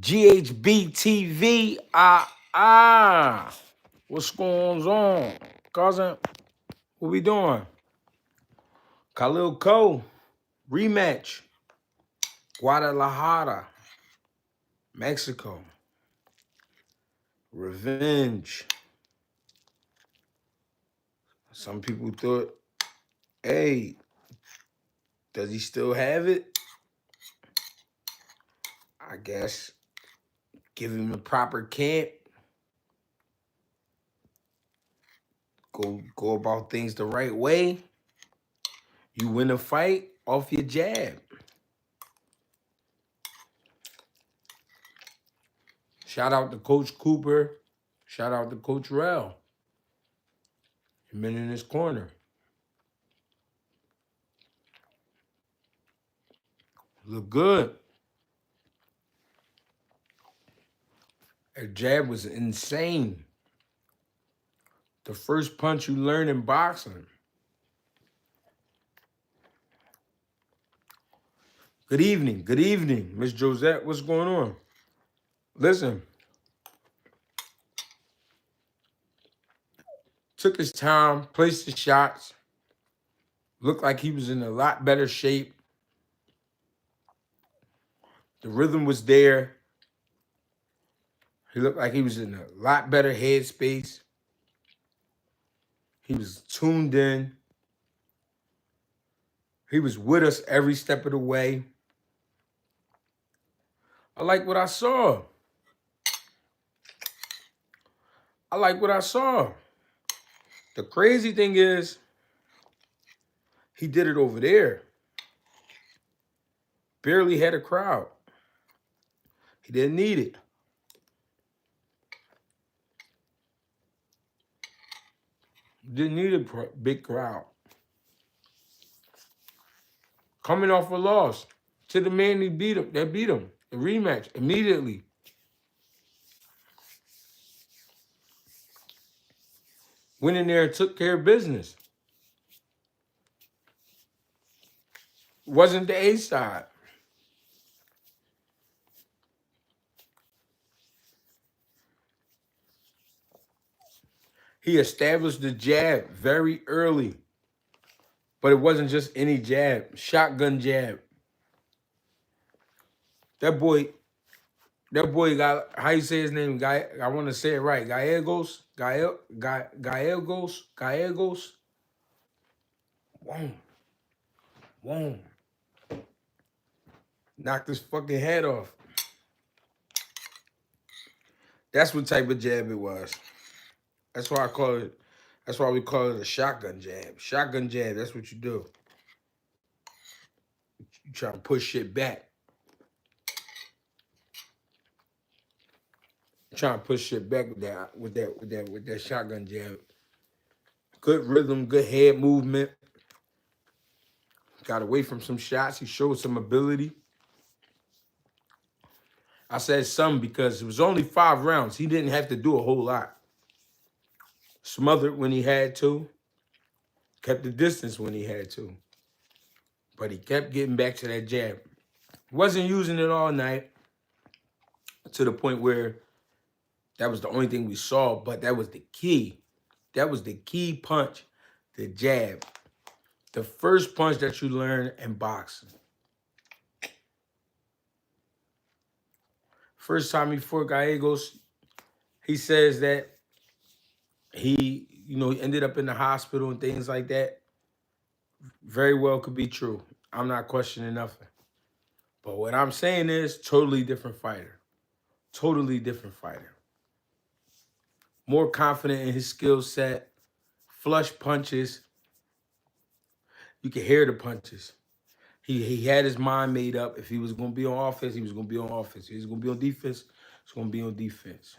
GHB TV. What's going on, cousin? What we doing? Khalil Cole rematch. Guadalajara, Mexico. Revenge. Some people thought, hey, does he still have it? I guess give him a proper camp. Go about things the right way. You win a fight off your jab. Shout out to Coach Cooper. Shout out to Coach Rell. He's been in his corner. Look good. That jab was insane. The first punch you learn in boxing. Good evening, Miss Josette. What's going on? Listen, took his time, placed the shots, looked like he was in a lot better shape. The rhythm was there. He looked like he was in a lot better headspace. He was tuned in. He was with us every step of the way. I like what I saw. The crazy thing is, he did it over there. Barely had a crowd. He didn't need it. Didn't need a big crowd. Coming off a loss to the man that beat him, the rematch immediately. Went in there and took care of business. Wasn't the A side. He established the jab very early. But it wasn't just any jab. Shotgun jab. That boy got, how you say his name? I want to say it right. Gallegos. Boom. Knocked his fucking head off. That's what type of jab it was. That's why we call it a shotgun jab. Shotgun jab, that's what you do. You try to push shit back. Trying to push shit back with that shotgun jab. Good rhythm, good head movement. Got away from some shots. He showed some ability. I said some because it was only 5 rounds. He didn't have to do a whole lot. Smothered when he had to. Kept the distance when he had to. But he kept getting back to that jab. Wasn't using it all night to the point where that was the only thing we saw, but that was the key. That was the key punch, the jab. The first punch that you learn in boxing. First time he fought Gallegos, he says that he ended up in the hospital and things like that. Very well could be true. I'm not questioning nothing. But what I'm saying is totally different fighter. Totally different fighter. More confident in his skill set. Flush punches. You can hear the punches. He had his mind made up. If he was going to be on offense, he was going to be on offense. If he was going to be on defense, he was going to be on defense.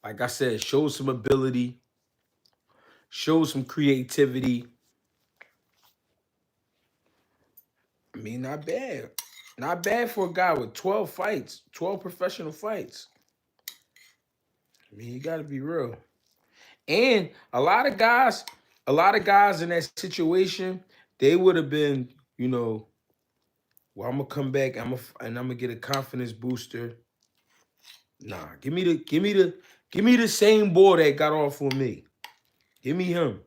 Like I said, show some ability. Show some creativity. I mean, not bad. Not bad for a guy with 12 fights, 12 professional fights. I mean, you got to be real. And a lot of guys in that situation, they would have been, well, I'm going to come back and I'm going to get a confidence booster. Nah, give me the same boy that got off with me. Give me him.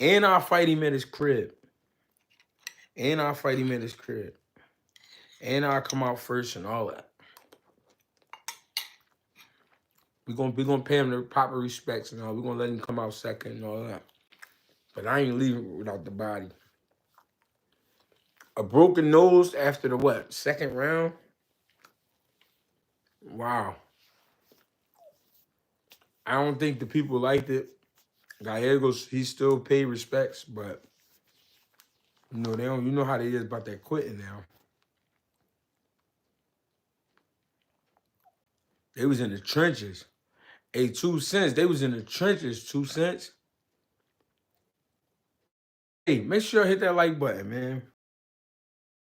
And I'll fight him at his crib. And I'll fight him at his crib. And I'll come out first and all that. We're gonna pay him the proper respects and all. We're gonna let him come out second and all that. But I ain't leaving without the body. A broken nose after the what? Second round? Wow. I don't think the people liked it. Gallegos, he still paid respects, but you know, they don't, you know how they is about that quitting now. They was in the trenches. Hey, 2 cents. They was in the trenches, 2 cents. Hey, make sure I hit that like button, man.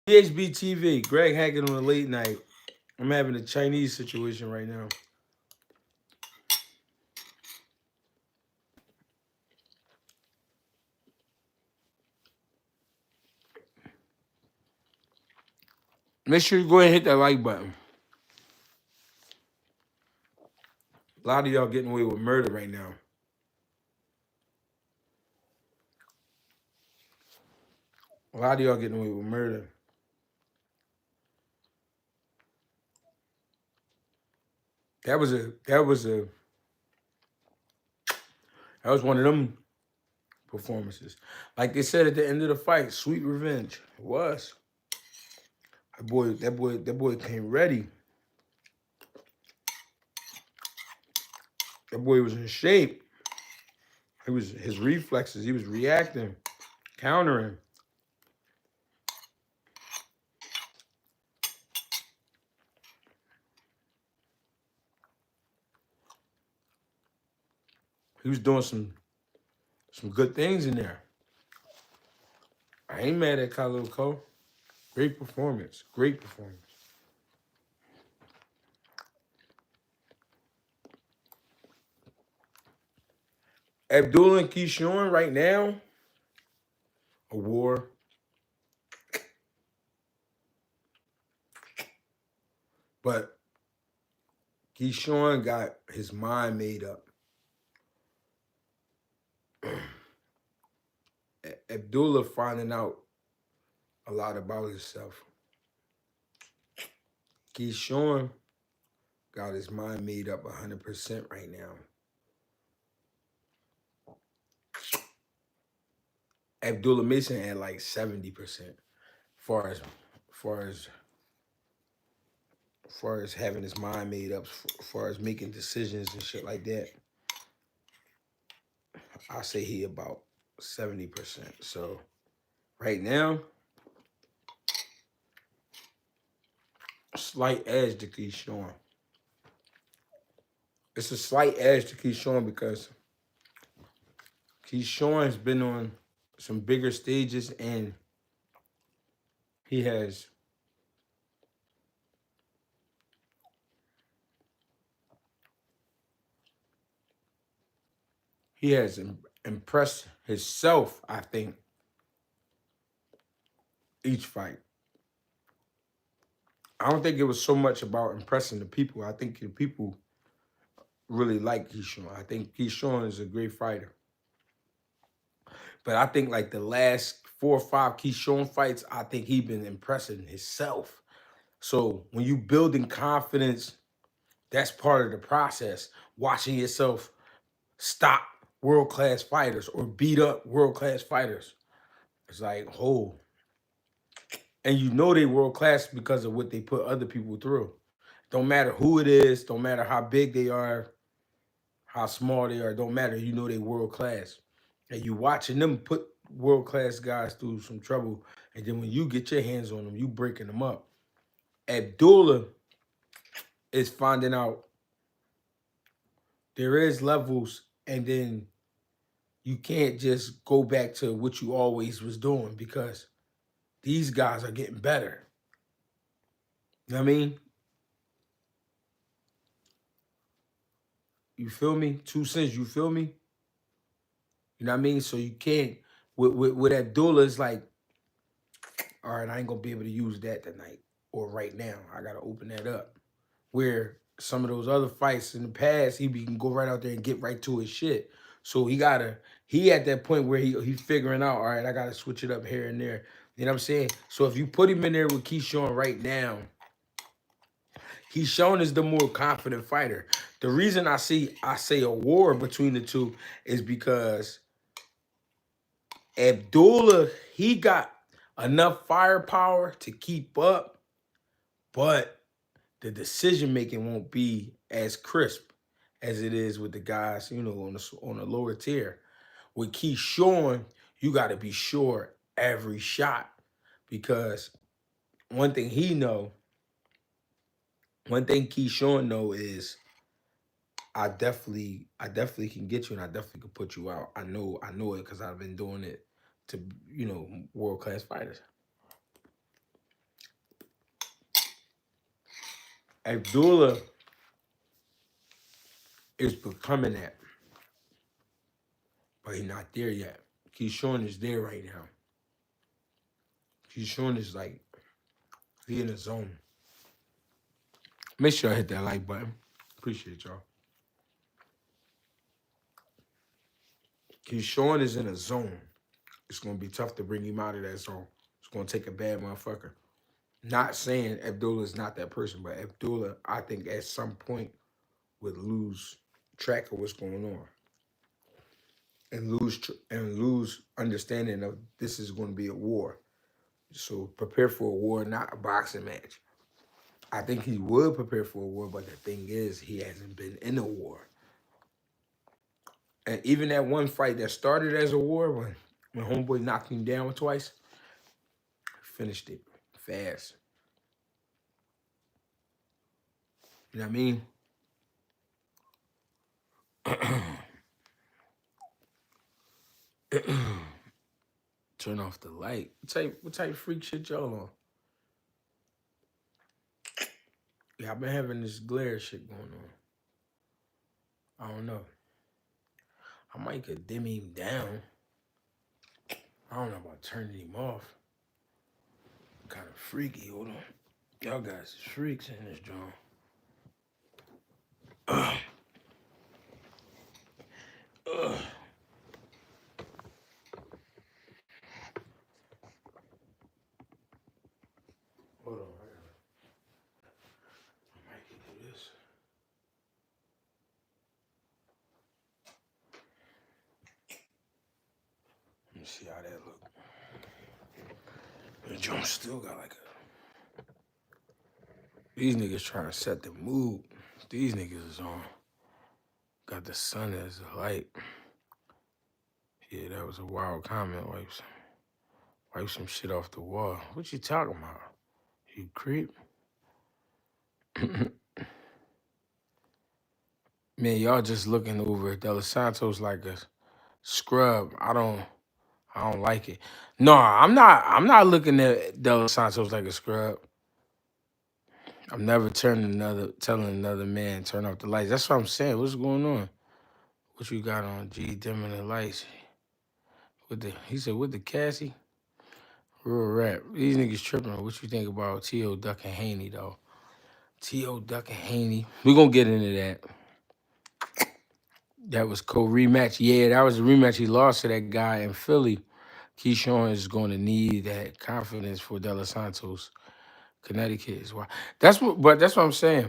PHB TV, Greg Hackett on the late night. I'm having a Chinese situation right now. Make sure you go ahead and hit that like button. A lot of y'all getting away with murder right now. A lot of y'all getting away with murder. That was one of them performances. Like they said at the end of the fight, sweet revenge. It was. That boy came ready. That boy was in shape. His reflexes, he was reacting, countering. He was doing some good things in there. I ain't mad at Khalil. Great performance. Great performance. Abdullah and Keyshawn right now, a war. But Keyshawn got his mind made up. Abdullah finding out a lot about himself. Keyshawn got his mind made up 100% right now. Abdullah Mason had like 70%, far as having his mind made up, as far as making decisions and shit like that. I say he about 70%. So right now, slight edge to Keyshawn. It's a slight edge to Keyshawn because Keyshawn's been on some bigger stages and he has impressed himself, I think, each fight. I don't think it was so much about impressing the people. I think the people really like Keyshawn. I think Keyshawn is a great fighter. But I think like the last 4 or 5 Keyshawn fights, I think he been impressing himself. So when you building confidence, that's part of the process. Watching yourself stop world-class fighters or beat up world-class fighters. It's like, oh. And you know they world-class because of what they put other people through. Don't matter who it is, don't matter how big they are, how small they are, don't matter. You know they world-class. And you watching them put world-class guys through some trouble. And then when you get your hands on them, you breaking them up. Abdullah is finding out there is levels, and then you can't just go back to what you always was doing because these guys are getting better. You know what I mean? You feel me? 2 cents, you feel me? You know what I mean? So you can't, with Abdullah, it's like, all right, I ain't going to be able to use that tonight or right now. I got to open that up. Where some of those other fights in the past, he can go right out there and get right to his shit. So he at that point where he's figuring out, all right, I gotta switch it up here and there. You know what I'm saying? So if you put him in there with Keyshawn right now, Keyshawn is the more confident fighter. The reason I say a war between the two is because Abdullah, he got enough firepower to keep up, but the decision making won't be as crisp as it is with the guys, on the lower tier. With Keyshawn, you got to be sure every shot because one thing Keyshawn know is I definitely can get you and I definitely can put you out. I know it because I've been doing it to world class fighters. Abdullah is becoming that, but he's not there yet. Keyshawn is there right now. Keyshawn is like he in the zone. Make sure I hit that like button. Appreciate y'all. Keyshawn is in a zone. It's gonna be tough to bring him out of that zone. It's gonna take a bad motherfucker. Not saying Abdullah is not that person, but Abdullah, I think at some point would lose track of what's going on and lose understanding of this is going to be a war. So prepare for a war, not a boxing match. I think he would prepare for a war, but the thing is, he hasn't been in a war. And even that one fight that started as a war, when Homeboy knocked him down twice, finished it fast. You know what I mean? Turn off the light. What type of freak shit y'all on? Yeah, I've been having this glare shit going on. I don't know. I might could dim him down. I don't know about turning him off. Kind of freaky. Hold on. Y'all guys is freaks in this joint. Ugh. Hold on. I might can do this. Let me see how that look. The joint still got like a... These niggas trying to set the mood. These niggas is on. Got the sun as a light. Yeah, that was a wild comment. Wipe some shit off the wall. What you talking about? You creep? Man, y'all just looking over at Delos Santos like a scrub. I don't like it. No, I'm not looking at Delos Santos like a scrub. I'm never telling another man turn off the lights. That's what I'm saying. What's going on? What you got on? G dimming the lights. He said with the Cassie? Real rap. These niggas tripping. What you think about T.O. Duck and Haney though? T.O. Duck and Haney. We're gonna get into that. That was co-rematch. Yeah, that was a rematch. He lost to that guy in Philly. Keyshawn is going to need that confidence for Delos Santos. Connecticut is why. That's what I'm saying.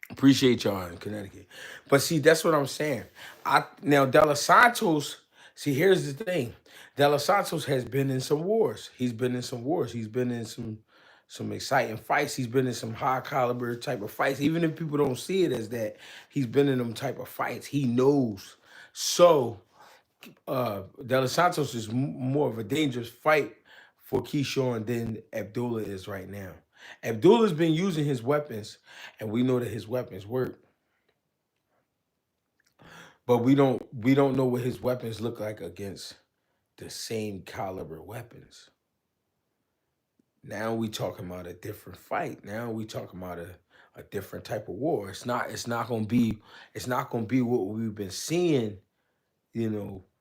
Appreciate y'all in Connecticut. But see, that's what I'm saying. Now Delos Santos, see, here's the thing. Delos Santos has been in some wars. He's been in some wars. He's been in some exciting fights. He's been in some high caliber type of fights. Even if people don't see it as that, he's been in them type of fights. He knows. So Delos Santos is more of a dangerous fight for Keyshawn than Abdullah is right now. Abdullah's been using his weapons, and we know that his weapons work. But we don't know what his weapons look like against the same caliber weapons. Now we talking about a different fight. Now we talking about a different type of war. It's not gonna be what we've been seeing,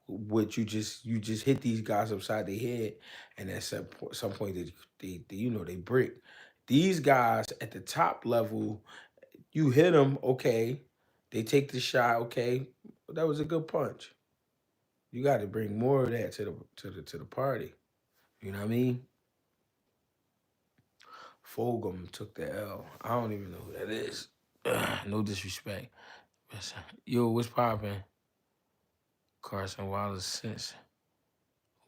what you just hit these guys upside the head, and at some point they break. These guys at the top level, You hit them, okay. They take the shot, okay. But that was a good punch. You got to bring more of that to the party. You know what I mean? Fulgham took the L. I don't even know who that is. No disrespect. Yo, what's poppin'? Carson Wallace since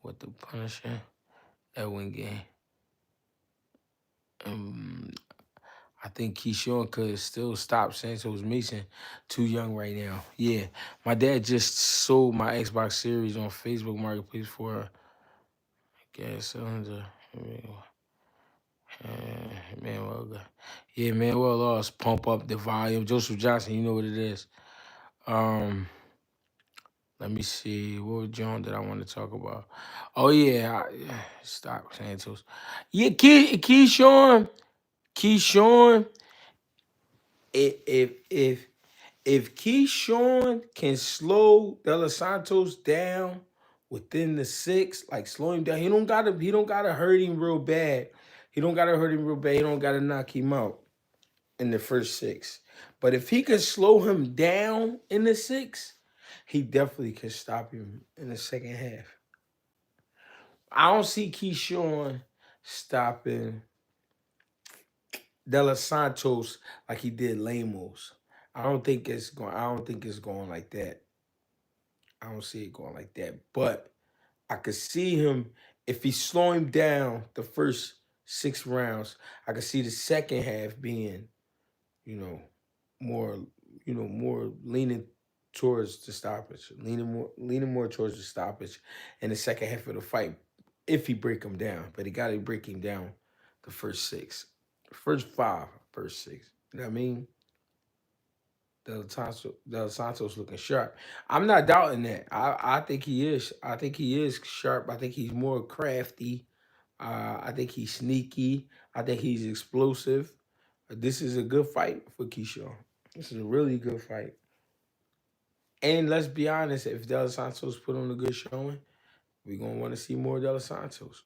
what the Punisher? Edwin game. I think Keyshawn could still stop Santos Mason. Too young right now. Yeah. My dad just sold my Xbox Series on Facebook Marketplace for gas cylinder. Manuel. Yeah, Manuel lost. Pump up the volume. Joseph Johnson, you know what it is. Let me see. What John did I want to talk about? Oh yeah, stop Santos. Yeah, Keyshawn. If Keyshawn can slow Delos Santos down within the 6, like slow him down, he don't gotta hurt him real bad. He don't gotta hurt him real bad. He don't gotta knock him out in the first 6. But if he could slow him down in the 6, he definitely could stop him in the second half. I don't see Keyshawn stopping Delos Santos like he did Lamos. I don't think it's going like that. I don't see it going like that. But I could see him if he slow him down the first 6 rounds. I could see the second half being, you know, more, more leaning towards the stoppage, leaning more towards the stoppage in the second half of the fight. If he break him down, but he got to break him down the first 6, first 5, first 6. You know what I mean? Del Santos looking sharp. I'm not doubting that. I think he is. I think he is sharp. I think he's more crafty. I think he's sneaky. I think he's explosive. This is a good fight for Keyshawn. This is a really good fight. And let's be honest, if Del Santos put on a good showing, we're gonna want to see more Del Santos.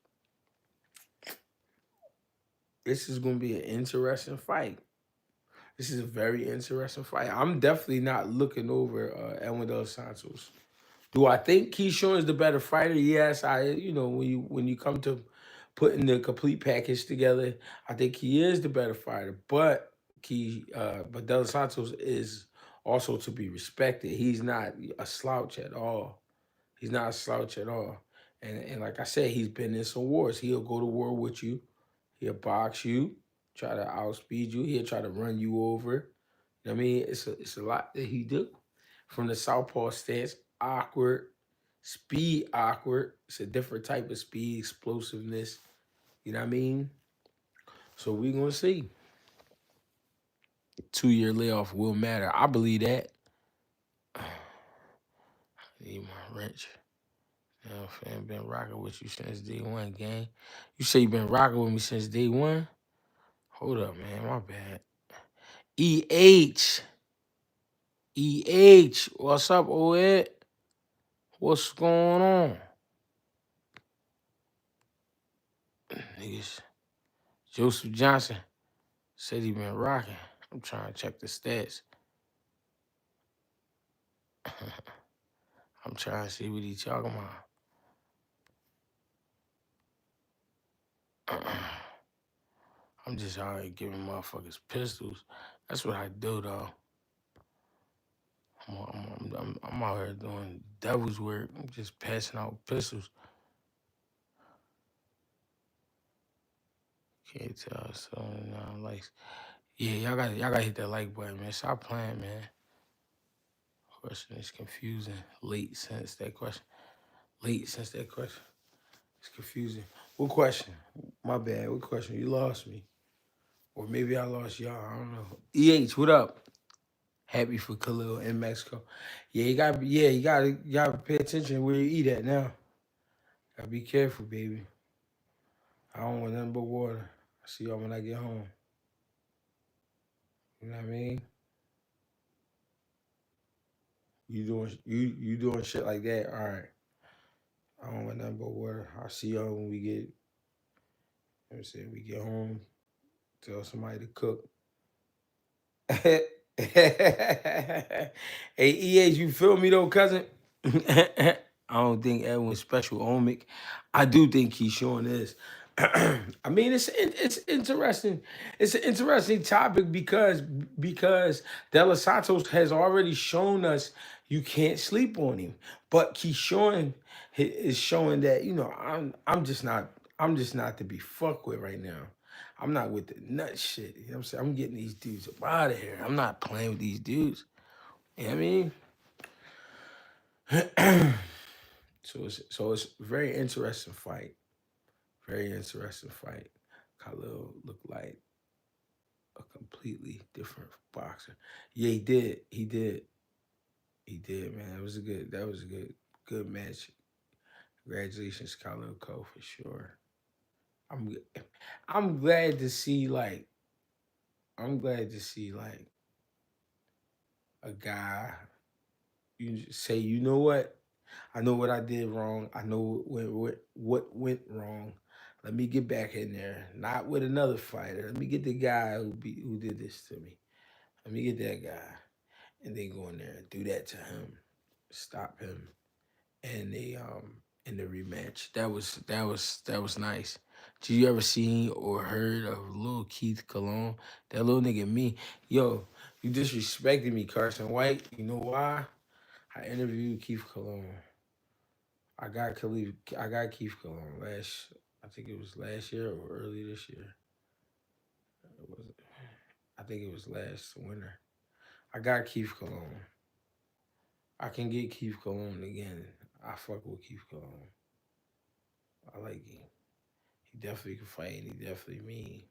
This is gonna be an interesting fight. This is a very interesting fight. I'm definitely not looking over Edwin Del Santos. Do I think Keyshawn is the better fighter? Yes, when you come to putting the complete package together, I think he is the better fighter. But Del Santos is also to be respected. He's not a slouch at all. He's not a slouch at all. And like I said, he's been in some wars. He'll go to war with you. He'll box you, try to outspeed you. He'll try to run you over. You know what I mean? It's a lot that he do. From the southpaw stance, awkward, speed awkward. It's a different type of speed, explosiveness. You know what I mean? So we're gonna see. 2-year layoff will matter. I believe that. Need my wrench. Yeah, fam, been rocking with you since day one, gang. You say you been rocking with me since day one? Hold up, man. My bad. EH. EH. What's up, Oed? What's going on? Niggas. Joseph Johnson said he been rocking. I'm trying to check the stats. I'm trying to see what he talking about. I'm just out here giving motherfuckers pistols. That's what I do, though. I'm out here doing devil's work. I'm just passing out pistols. Can't tell. So likes. Yeah, y'all gotta hit that like button, man. Stop playing, man. Question is confusing. Late since that question. It's confusing. What question? My bad. What question? You lost me. Or maybe I lost y'all. I don't know. EH, what up? Happy for Khalil in Mexico. Yeah, you gotta pay attention where you eat at now. Gotta be careful, baby. I don't want nothing but water. I see y'all when I get home. You know what I mean? You doing shit like that? All right. I don't want nothing but water. I'll see y'all when we get. Let me see. We get home. Tell somebody to cook. Hey, EH, you feel me though, cousin? I don't think Edwin's special omic. I do think Keyshawn is. I mean, it's interesting. It's an interesting topic because Delos Santos has already shown us you can't sleep on him, but Keyshawn is showing that I'm just not to be fucked with right now. I'm not with the nut shit. You know what I'm saying? I'm getting these dudes up out of here. I'm not playing with these dudes. You know what I mean? So it's a very interesting fight. Very interesting fight. Khalil looked like a completely different boxer. Yeah, he did. He did. He did, man. That was a good match. Congratulations, Khalil Cole, for sure. I'm I'm glad to see like I'm glad to see like a guy you say, you know what? I know what I did wrong. I know what went wrong. Let me get back in there. Not with another fighter. Let me get the guy who did this to me. Let me get that guy. And then go in there and do that to him. Stop him. And they in the rematch. That was nice. Did you ever see or heard of Lil Keith Cologne? That little nigga me. Yo, you disrespected me, Carson White. You know why? I interviewed Keith Cologne. I got Keith Cologne I think it was last year or early this year. It was I think it was last winter. I got Keith Cologne. I can get Keith Cologne again. I fuck with Keith Cologne. I like him. He definitely can fight and he definitely mean.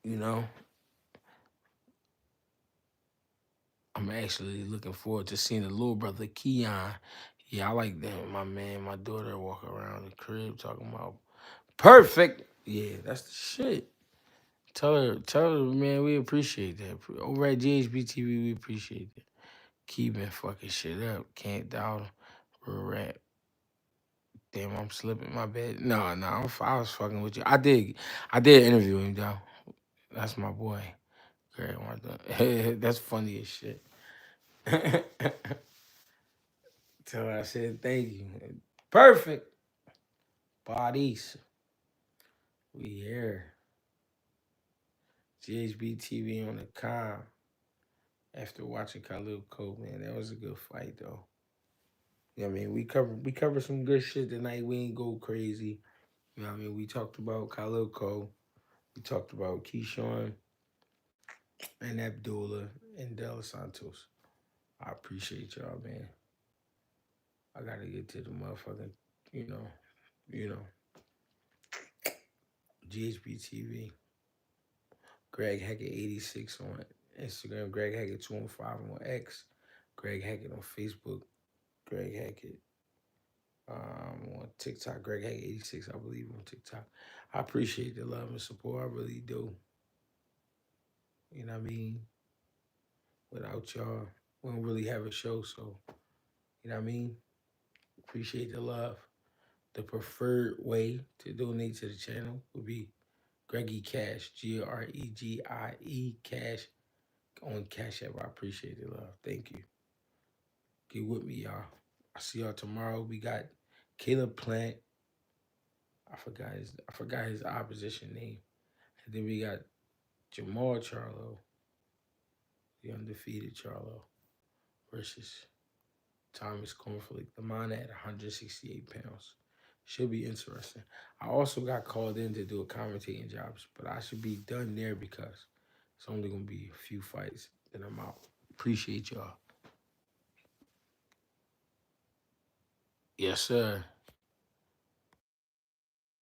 You know? I'm actually looking forward to seeing the little brother Keon. Yeah, I like that. My man, my daughter walk around the crib talking about perfect. Yeah, that's the shit. Tell her, man, we appreciate that. Over at GHB TV, we appreciate that. Keeping fucking shit up. Can't doubt him. Real rap. Damn, I'm slipping my bed. No, no, I was fucking with you. I did interview him though. That's my boy. Greg, that's funny as shit. Till I said thank you. Perfect. Bodies. We here. GHB TV on the com. After watching Khalil Cole, man, that was a good fight though. You know what I mean? We covered some good shit tonight. We ain't go crazy. You know what I mean? We talked about Khalil Cole. We talked about Keyshawn and Abdullah and Delos Santos. I appreciate y'all, man. I gotta get to the motherfucking, you know, you know, GHB TV. Greg Hackett 86 on Instagram. Greg Hackett 215 on X. Greg Hackett on Facebook. Greg Hackett on TikTok. Greg Hackett 86, I believe, on TikTok. I appreciate the love and support. I really do. You know what I mean? Without y'all, we don't really have a show. So, you know what I mean? Appreciate the love. The preferred way to donate to the channel would be GregieCash, GREGIE Cash on Cash App. I appreciate the love. Thank you. Get with me, y'all. I see y'all tomorrow. We got Caleb Plant. I forgot his opposition name. And then we got Jamal Charlo, the undefeated Charlo, versus Thomas Cornflake, the man at 168 pounds. Should be interesting. I also got called in to do a commentating jobs, but I should be done there because it's only gonna be a few fights, then I'm out. Appreciate y'all. Yes, sir.